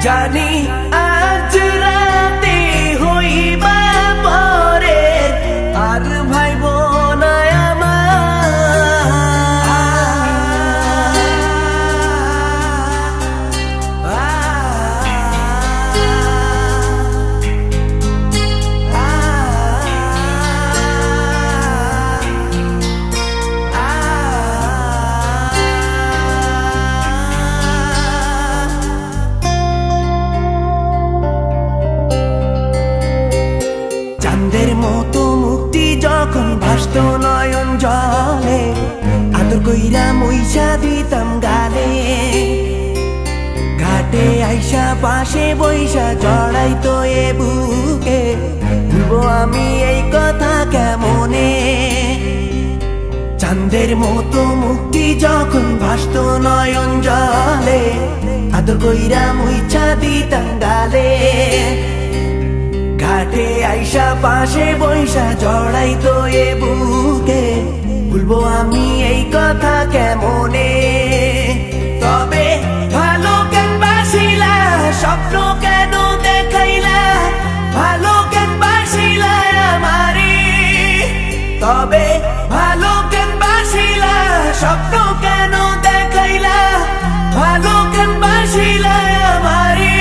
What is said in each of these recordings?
জানি আজ রাতে হইবা পরের আর ভাইব না মতো মুক্তি যখন ভাসত নয়ন জলে আদর কইরা মইসা দিতাম গালে ঘাটে আইসা পাশে বইসা জড়াইতো এ বুকে ভুলবো আমি এই কথা কেমনে চাঁদের মতো মুক্তি যখন ভাসত নয়ন জলে আদর কইরা মইসা দিতাম গালে ঘাটে আইসা পাশে বইসা জড়াইতো এ বুকে ভুলবো আমি এই কথা কেমনে তবে ভালো কেন বাসিলা স্বপ্ন কেন দেখাইলা ভালো কেন বাসিলা আমারে তবে ভালো কেন বাসিলা স্বপ্ন কেন দেখাইলা ভালো কেন বাসিলা আমারে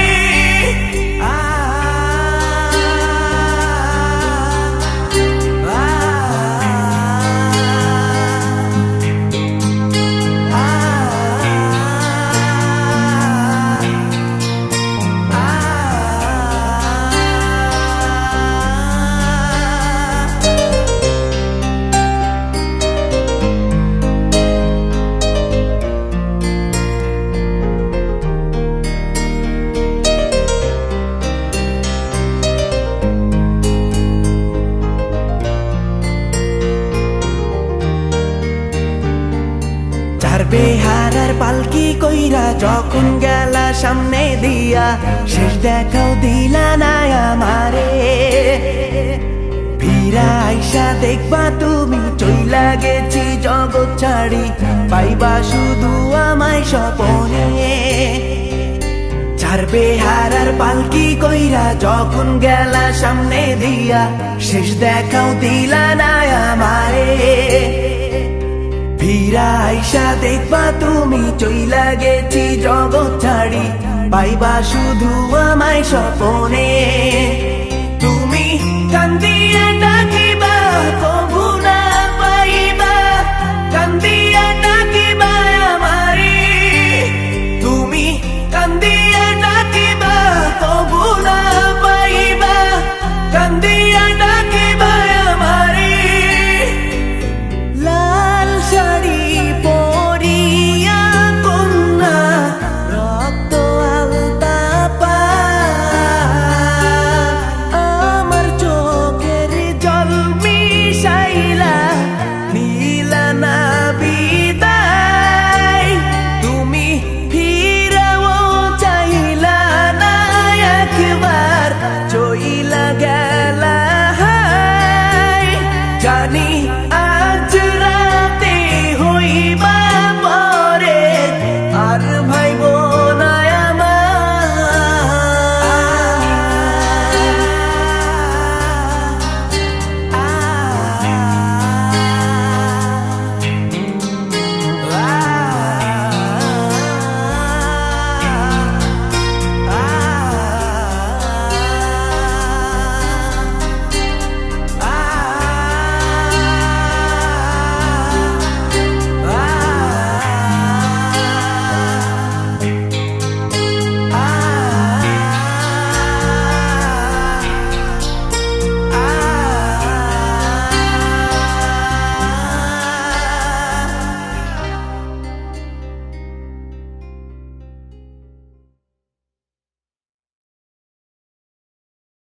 বেহারার পালকি কইরা যখন গেলা সামনে দিয়া শেষ দেখাও দিলা না আমারে ফিরা আইসা দেখবা তুমি চইলা গেছি জগৎ ছাড়ি পাইবা শুধু আমায় স্বপনে চার বেহারার পালকি কইরা যখন গেলা সামনে দিয়া শেষ দেখাও দিলা না আমারে ফিরা আইসা দেখবা তুমি চইলা গেছি জগৎ ছাড়ি পাইবা শুধু আমায় স্বপনে তুমি কান্দিয়া ডাকিবা কবু না পাইবা কান্দিয়া ডাকিবা আমারে তুমি কান্দিয়া ডাকিবা কবু না পাইবা কান্দিয়া ডাকিবা আমারে শাড়ি পরিয়া কন্যা রক্ত আলতা পা আমার চোখের জল মিশাইলা নীলা না বিদায় তুমি ফিরাও চাইলা না একবার চইলা গেলা জানি